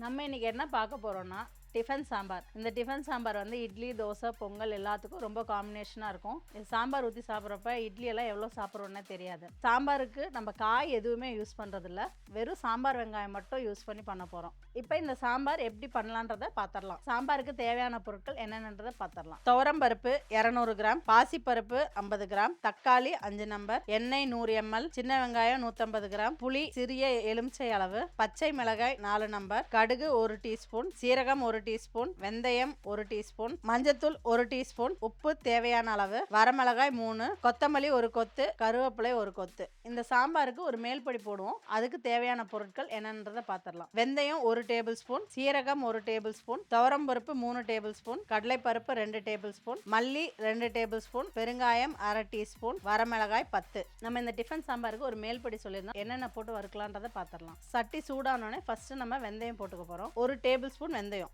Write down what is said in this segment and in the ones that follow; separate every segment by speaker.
Speaker 1: நம்ம இன்றைக்கி என்ன பார்க்க போகிறோன்னா டிஃபன் சாம்பார். இந்த டிஃபன் சாம்பார் வந்து இட்லி, தோசை, பொங்கல் எல்லாத்துக்கும் ரொம்ப காம்பினேஷனாக இருக்கும். இது சாம்பார் ஊற்றி சாப்பிட்றப்ப இட்லியெல்லாம் எவ்வளோ சாப்பிட்றோன்னே தெரியாது. சாம்பாருக்கு நம்ம காய் எதுவுமே யூஸ் பண்ணுறதில்ல, வெறும் சாம்பார் வெங்காயம் மட்டும் யூஸ் பண்ண போகிறோம். இப்போ இந்த சாம்பார் எப்படி பண்ணலான்றதை பார்த்துடலாம். சாம்பாருக்கு தேவையான பொருட்கள் என்னென்னன்றதை பார்த்துடலாம். துவரம் பருப்பு 200 கிராம், பாசிப்பருப்பு 50 கிராம், தக்காளி 5 நம்பர், எண்ணெய் 100 ml, சின்ன வெங்காயம் 150 கிராம், புளி சிறிய எலுமிச்சை அளவு, பச்சை மிளகாய் 4 நம்பர், கடுகு 1 டீஸ்பூன், சீரகம் 1 டீஸ்பூன், வெந்தயம் 1 டீஸ்பூன், மஞ்சத்தூள் 1 டீஸ்பூன், உப்பு தேவையான அளவு, வரமிளகாய் 3, கொத்தமல்லி 1 கொத்து, கருவேப்பிலை 1 கொத்து. இந்த சாம்பாருக்கு ஒரு மேல்படி போடுவோம். அதுக்கு தேவையான பொருட்கள் என்னன்றதை பார்த்துடலாம். வெந்தயம் 1 டேபிள் ஸ்பூன், சீரகம் 1 டேபிள் ஸ்பூன், துவரம் பருப்பு 3 டேபிள் ஸ்பூன், கடலைப்பருப்பு 2 டேபிள் ஸ்பூன், மல்லி 2 டேபிள் ஸ்பூன், பெருங்காயம் 1/2 டீஸ்பூன், வரமிளகாய் 10. நம்ம இந்த டிஃபன் சாம்பாருக்கு ஒரு மேல்படி சொல்லியிருந்தோம். என்னென்ன போட்டு வறுக்கலான்றதை பார்த்துடலாம். சட்டி சூடானோடனே ஃபர்ஸ்ட் நம்ம வெந்தயம் போட்டுக்க போகிறோம். 1 டேபிள் ஸ்பூன் வெந்தயம்.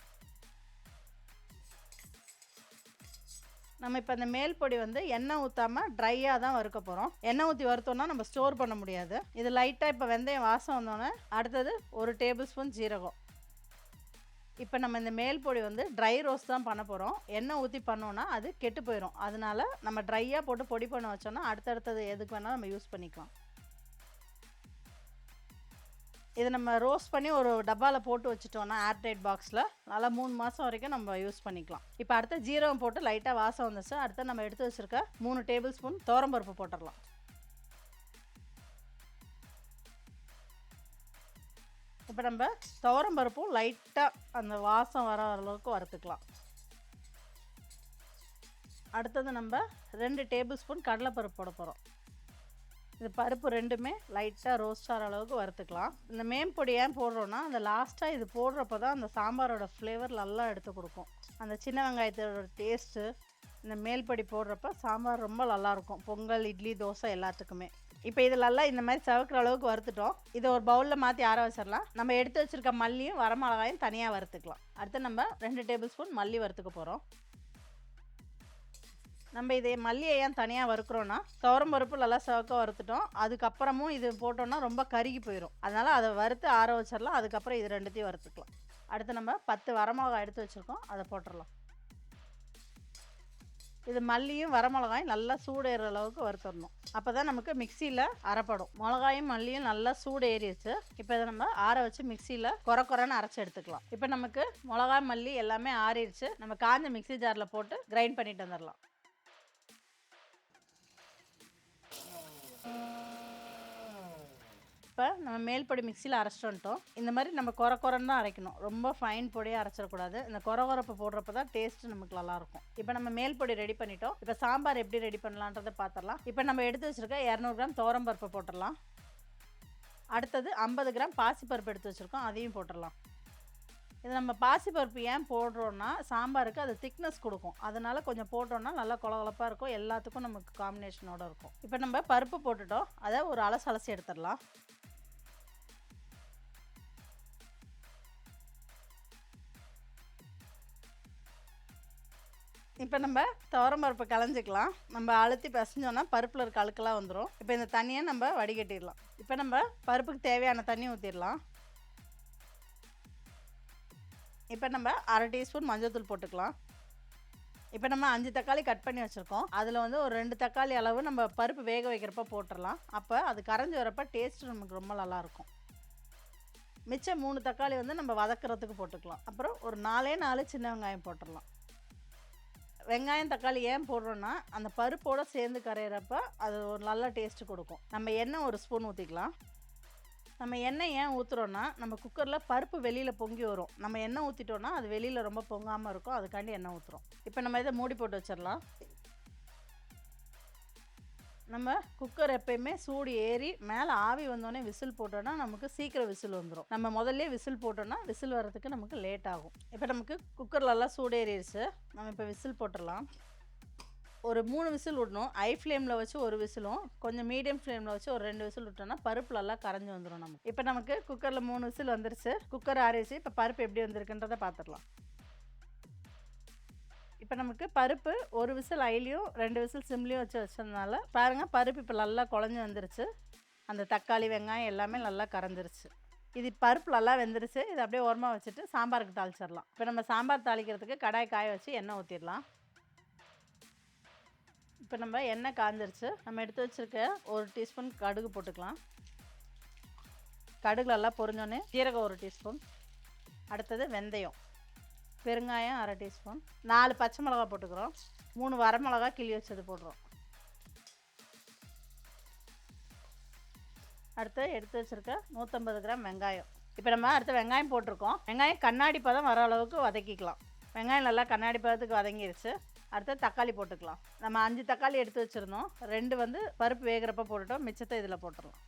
Speaker 1: நம்ம இப்போ இந்த மேல் பொடி வந்து எண்ணெய் ஊற்றாமல் ட்ரையாக தான் வறுக்க போகிறோம். எண்ணெய் ஊற்றி வறுத்தோன்னா நம்ம ஸ்டோர் பண்ண முடியாது. இது லைட்டாக இப்போ வெந்தயம் வாசம் வந்தோடனே அடுத்தது 1 டேபிள் ஸ்பூன் ஜீரகம். இப்போ நம்ம இந்த மேல் பொடி வந்து ட்ரை ரோஸ்ட் தான் பண்ண போகிறோம். எண்ணெய் ஊற்றி பண்ணோன்னா அது கெட்டு போயிடும். அதனால நம்ம ட்ரையாக போட்டு பொடி பண்ண வச்சோன்னா அடுத்தடுத்தது எதுக்கு வேணால் நம்ம யூஸ் பண்ணிக்கலாம். இதை நம்ம ரோஸ்ட் பண்ணி ஒரு டப்பாவில் போட்டு வச்சுட்டோன்னா ஏர்டைட் பாக்ஸில் நல்லா 3 மாதம் வரைக்கும் நம்ம யூஸ் பண்ணிக்கலாம். இப்போ அடுத்த ஜீரகம் போட்டு லைட்டாக வாசம் வந்துச்சு. அடுத்து நம்ம எடுத்து வச்சுருக்க 3 டேபிள் ஸ்பூன் துவரம்பருப்பு போட்டுடலாம். இப்போ நம்ம துவரம்பருப்பும் லைட்டாக அந்த வாசம் வர அளவுக்கு வறுத்துக்கலாம். அடுத்தது நம்ம 2 டேபிள் ஸ்பூன் கடலைப்பருப்பு போட போகிறோம். இந்த பருப்பு ரெண்டுமே லைட்டாக ரோஸ்ட் ஆகிற அளவுக்கு வறுத்துக்கலாம். இந்த மேம்பொடி ஏன் போடுறோன்னா அந்த லாஸ்ட்டாக இது போடுறப்ப தான் அந்த சாம்பாரோட ஃப்ளேவர் நல்லா எடுத்து கொடுக்கும். அந்த சின்ன வெங்காயத்தோட டேஸ்ட்டு இந்த மேல்பொடி போடுறப்ப சாம்பார் ரொம்ப நல்லாயிருக்கும். பொங்கல், இட்லி, தோசை எல்லாத்துக்குமே. இப்போ இதெல்லாம் இந்த மாதிரி சவக்கிற அளவுக்கு வறுத்துட்டோம். இதை ஒரு பவுலில் மாற்றி ஆற வச்சிடலாம். நம்ம எடுத்து வச்சுருக்க மல்லியும் வரமிளகாயும் தனியாக வறுத்துக்கலாம். அடுத்து நம்ம 2 டேபிள் ஸ்பூன் மல்லி வறுத்துக்க போகிறோம். நம்ம இதை மல்லியை ஏன் தனியாக வறுக்கிறோன்னா துவரம் பருப்பு நல்லா சவக்க வறுத்துட்டோம். அதுக்கப்புறமும் இது போட்டோன்னா ரொம்ப கருகி போயிடும். அதனால் அதை வறுத்து ஆற வச்சிடலாம். அதுக்கப்புறம் இது ரெண்டுத்தையும் வறுத்துக்கலாம். அடுத்து நம்ம 10 வரமிளகாய் எடுத்து வச்சுருக்கோம், அதை போட்டுடலாம். இது மல்லியும் வரமிளகாயும் நல்லா சூடேற அளவுக்கு வறுத்துடணும். அப்போ தான் நமக்கு மிக்சியில் அரைப்படும். மிளகாயும் மல்லியும் நல்லா சூடு ஏறிடுச்சு. இப்போ இதை நம்ம ஆற வச்சு மிக்சியில் குறைன்னு அரைச்சி எடுத்துக்கலாம். இப்போ நமக்கு மிளகாய், மல்லி எல்லாமே ஆறிடுச்சு. நம்ம காஞ்ச மிக்சி ஜாரில் போட்டு கிரைண்ட் பண்ணிட்டு வந்துடலாம். இப்போ நம்ம மேல் பொடி மிக்சியில் அரைச்சிட்டு வந்துட்டோம். இந்த மாதிரி நம்ம குறைன்னு தான் அரைக்கணும். ரொம்ப ஃபைன் பொடியாக அரைச்சிடக்கூடாது. இந்த குறைப்பு போடுறப்ப தான் டேஸ்ட்டு நமக்கு நல்லாயிருக்கும். இப்போ நம்ம மேல் பொடி ரெடி பண்ணிட்டோம். இப்போ சாம்பார் எப்படி ரெடி பண்ணலான்றதை பார்த்துடலாம். இப்போ நம்ம எடுத்து வச்சுருக்க 200 கிராம் துவரம் பருப்பு போட்டுடலாம். அடுத்தது 50 கிராம் பாசிப்பருப்பு எடுத்து வச்சுருக்கோம், அதையும் போட்டுடலாம். இது நம்ம பாசிப்பருப்பு ஏன் போடுறோன்னா சாம்பாருக்கு அது திக்னஸ் கொடுக்கும். அதனால் கொஞ்சம் போட்டோன்னா நல்லா கொலகொலப்பாக இருக்கும். எல்லாத்துக்கும் நமக்கு காம்பினேஷனோடு இருக்கும். இப்போ நம்ம பருப்பு போட்டுட்டோம். அதை ஒரு அலசி எடுத்துடலாம். இப்போ நம்ம துவரம் பருப்பு களைஞ்சிக்கலாம். நம்ம அழுத்தி பசஞ்சோன்னா பருப்பில் இருக்க அழுக்கெல்லாம் வந்துடும். இப்போ இந்த தண்ணியை நம்ம வடிகட்டிடலாம். இப்போ நம்ம பருப்புக்கு தேவையான தண்ணி ஊற்றிடலாம். இப்போ நம்ம 1/2 டீஸ்பூன் மஞ்சள்தூள் போட்டுக்கலாம். இப்போ நம்ம 5 தக்காளி கட் பண்ணி வச்சுருக்கோம். அதில் வந்து ஒரு 2 தக்காளி அளவு நம்ம பருப்பு வேக வைக்கிறப்ப போட்டுடலாம். அப்போ அது கரைஞ்சி வரப்போ டேஸ்ட்டு நமக்கு ரொம்ப நல்லாயிருக்கும். மிச்சம் 3 தக்காளி வந்து நம்ம வதக்கிறதுக்கு போட்டுக்கலாம். அப்புறம் ஒரு 4 சின்ன வெங்காயம் போட்டுடலாம். வெங்காயம், தக்காளி ஏன் போடுறோன்னா அந்த பருப்போடு சேர்ந்து கரையிறப்ப அது ஒரு நல்ல டேஸ்ட்டு கொடுக்கும். நம்ம எண்ணெய் 1 ஸ்பூன் ஊற்றிக்கலாம். நம்ம எண்ணெய் ஏன் ஊற்றுறோன்னா நம்ம குக்கரில் பருப்பு வெளியில் பொங்கி வரும். நம்ம எண்ணெய் ஊற்றிட்டோன்னா அது வெளியில் ரொம்ப பொங்காமல் இருக்கும். அதுக்காண்டி எண்ணெய் ஊற்றுறோம். இப்போ நம்ம இதை மூடி போட்டு வச்சிடலாம். நம்ம குக்கர் எப்பயுமே சூடு ஏறி மேலே ஆவி வந்தோடனே விசில் போட்டோன்னா நமக்கு சீக்கிரம் விசில் வந்துடும். நம்ம முதல்ல விசில் போட்டோன்னா விசில் வர்றதுக்கு நமக்கு லேட் ஆகும். இப்போ நமக்கு குக்கர்லலாம் சூடு ஏறிடுச்சு. நம்ம இப்போ விசில் போட்டுடலாம். ஒரு 3 விசில் விடணும். ஹை ஃப்ளேமில் வச்சு ஒரு விசிலும், கொஞ்சம் மீடியம் ஃப்ளேமில் வச்சு ஒரு 2 விசில் விட்டோன்னா பருப்புலலாம் கரைஞ்சி வந்துடும் நமக்கு. இப்போ நமக்கு குக்கரில் 3 விசில் வந்துருச்சு. குக்கர் ஆறிடுச்சு. இப்போ பருப்பு எப்படி வந்திருக்குன்றதை பார்த்துடலாம். இப்போ நமக்கு பருப்பு ஒரு விசில் ஐலியும் 2 விசில் சிம்லேயும் வச்சதுனால பாருங்கள், பருப்பு இப்போ நல்லா குழஞ்சி வந்துருச்சு. அந்த தக்காளி, வெங்காயம் எல்லாமே நல்லா கரைஞ்சிருச்சு. இது பருப்பு நல்லா வெந்துருச்சு. இது அப்படியே ஓரமாக வச்சுட்டு சாம்பாருக்கு தாளிச்சிடலாம். இப்போ நம்ம சாம்பார் தாளிக்கிறதுக்கு கடாய் காய வச்சு எண்ணெய் ஊற்றிடலாம். இப்போ நம்ம எண்ணெய் காஞ்சிருச்சு. நம்ம எடுத்து வச்சுருக்க 1 டீஸ்பூன் கடுகு போட்டுக்கலாம். கடுகு நல்லா பொரிஞ்சோன்னே ஜீரகம் 1 டீஸ்பூன், அடுத்தது வெந்தயம், பெருங்காயம் 1/2 டீஸ்பூன், 4 பச்சை மிளகா போட்டுக்கிறோம், 3 வரமிளகா கிள்ளி வச்சது போடுறோம். அடுத்து எடுத்து வச்சுருக்க 150 கிராம் வெங்காயம். இப்போ நம்ம அடுத்து வெங்காயம் போட்டிருக்கோம். வெங்காயம் கண்ணாடி பதம் வர அளவுக்கு வதக்கிக்கலாம். வெங்காயம் நல்லா கண்ணாடி பதத்துக்கு வதங்கிருச்சு. அடுத்து தக்காளி போட்டுக்கலாம். நம்ம 5 தக்காளி எடுத்து வச்சுருந்தோம். 2 பருப்பு வேகிறப்ப போட்டுட்டோம், மிச்சத்தை இதில் போட்டுடலாம்.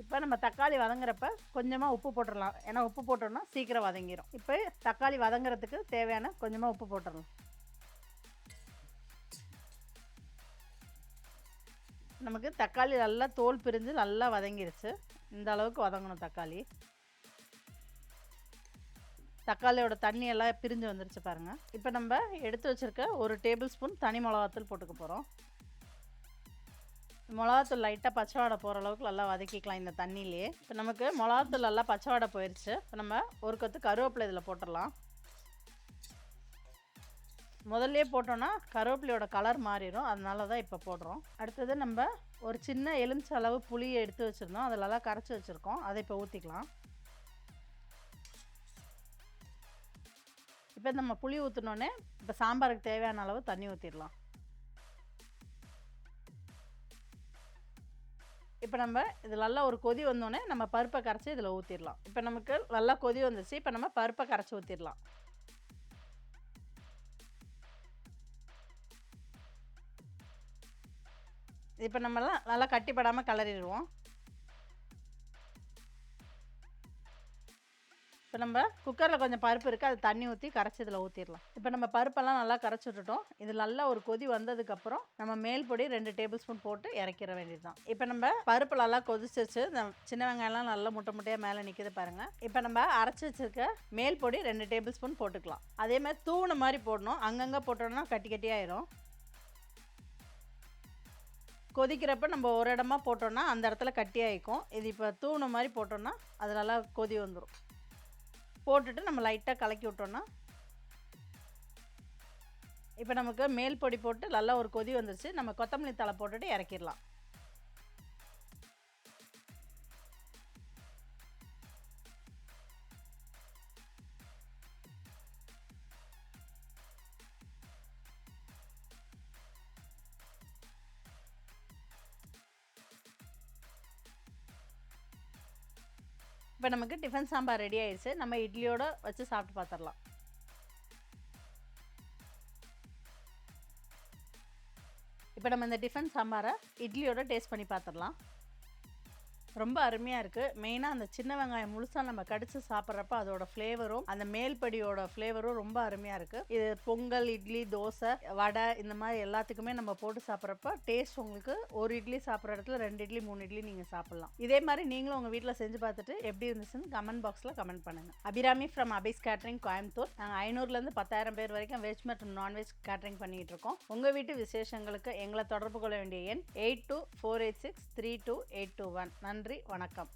Speaker 1: இப்போ நம்ம தக்காளி வதங்குறப்ப கொஞ்சமாக உப்பு போட்டுடலாம். ஏன்னா உப்பு போட்டோம்னா சீக்கிரம் வதங்கிடும். இப்போ தக்காளி வதங்குறதுக்கு தேவையான கொஞ்சமாக உப்பு போட்டுடலாம். நமக்கு தக்காளி நல்லா தோல் பிரிஞ்சு நல்லா வதங்கிருச்சு. இந்த அளவுக்கு வதங்கணும் தக்காளி. தக்காளியோட தண்ணி எல்லாம் பிரிஞ்சு வந்துருச்சு பாருங்கள். இப்போ நம்ம எடுத்து வச்சுருக்க 1 டேபிள் ஸ்பூன் தனி மிளகாத்தூள் போட்டுக்க போகிறோம். மிளகாத்தூள் லைட்டாக பச்சை வாடை போகிற அளவுக்கு நல்லா வதக்கிக்கலாம் இந்த தண்ணியிலே. இப்போ நமக்கு மிளகாத்தூள் நல்லா பச்சை வாடை போயிடுச்சு. இப்போ நம்ம 1 கொத்து கருவேப்பிலை இதில் போட்டுடலாம். முதல்ல போட்டோன்னா கருவேப்பிலையோட கலர் மாறிடும், அதனால தான் இப்போ போடுறோம். அடுத்தது நம்ம ஒரு சின்ன எலுமிச்சை அளவு புளியை எடுத்து வச்சுருந்தோம், அதிலெல்லாம் கரைச்சி வச்சுருக்கோம். அதை இப்போ ஊற்றிக்கலாம். இப்போ நம்ம புளி ஊற்றினோன்னே இப்போ சாம்பாருக்கு தேவையான அளவு தண்ணி ஊற்றிடலாம். இப்போ நம்ம இது நல்லா ஒரு கொதி வந்தோடனே நம்ம பருப்பை கரைச்சி இதில் ஊற்றிடலாம். இப்போ நமக்கு நல்லா கொதி வந்துச்சு. இப்போ நம்ம பருப்பை கரைச்சி ஊற்றிடலாம். இப்போ நம்மலாம் நல்லா கட்டிப்படாமல் கிளறிடுவோம். இப்போ நம்ம குக்கரில் கொஞ்சம் பருப்பு இருக்குது, அது தண்ணி ஊற்றி கரைச்சி இதில் ஊற்றிடலாம். இப்போ நம்ம பருப்பெல்லாம் நல்லா கரைச்சி விட்டுட்டோம். இது நல்லா ஒரு கொதி வந்ததுக்கப்புறம் நம்ம மேல் பொடி 2 டேபிள் ஸ்பூன் போட்டு இறக்கிற வேண்டியது தான். இப்போ நம்ம பருப்பு நல்லா கொதிச்சிருச்சு. சின்ன வெங்காயம்லாம் நல்லா முட்டை முட்டையாக மேலே நிற்கிது பாருங்கள். இப்போ நம்ம அரைச்சி வச்சுருக்க மேல் பொடி 2 டேபிள் ஸ்பூன் போட்டுக்கலாம். அதே மாதிரி தூணு மாதிரி போடணும். அங்கங்கே போட்டோம்னா கட்டி கட்டியாயிரும். கொதிக்கிறப்ப நம்ம ஒரு இடமா போட்டோம்னா அந்த இடத்துல கட்டி ஆகிக்கும். இது இப்போ தூணு மாதிரி போட்டோம்னா அது நல்லா கொதி வந்துடும். போட்டுட்டு நம்ம லைட்டாக கலக்கி விட்டோம்னா இப்போ நமக்கு மேல் பொடி போட்டு நல்லா ஒரு கொதி வந்துருச்சு. நம்ம கொத்தமல்லி தழை போட்டுட்டு இறக்கிடலாம். இப்போ நமக்கு டிஃபன் சாம்பார் ரெடி ஆயிடுச்சு. நம்ம இட்லியோட வச்சு சாப்பிட்டு பார்த்துடலாம். இப்போ நம்ம இந்த டிஃபன் சாம்பாரை இட்லியோட டேஸ்ட் பண்ணி பார்த்துடலாம். ரொம்ப அருமையாக இருக்குது. மெயினாக அந்த சின்ன வெங்காயம் முழுசாக நம்ம கடிச்சு சாப்பிட்றப்ப அதோட ஃப்ளேவரும் அந்த மேல்படியோட ஃப்ளேவரும் ரொம்ப அருமையாக இருக்குது. இது பொங்கல், இட்லி, தோசை, வடை இந்த மாதிரி எல்லாத்துக்குமே நம்ம போட்டு சாப்பிட்றப்ப டேஸ்ட் உங்களுக்கு ஒரு இட்லி சாப்பிட்ற இடத்துல 2 இட்லி 3 இட்லி நீங்கள் சாப்பிட்லாம். இதே மாதிரி நீங்களும் உங்கள் வீட்டில் செஞ்சு பார்த்துட்டு எப்படி இருந்துச்சுன்னு கமெண்ட் பாக்ஸில் கமெண்ட் பண்ணுங்கள். Abirami from Abi's catering, Coimbatore. நாங்கள் 500லேருந்து 10,000 பேர் வரைக்கும் வெஜ் மற்றும் நான்வெஜ் கேட்ரிங் பண்ணிகிட்டு இருக்கோம். உங்கள் வீட்டு விசேஷங்களுக்கு எங்களை தொடர்பு கொள்ள வேண்டிய எண் 8248632821. நன்றி, வணக்கம்.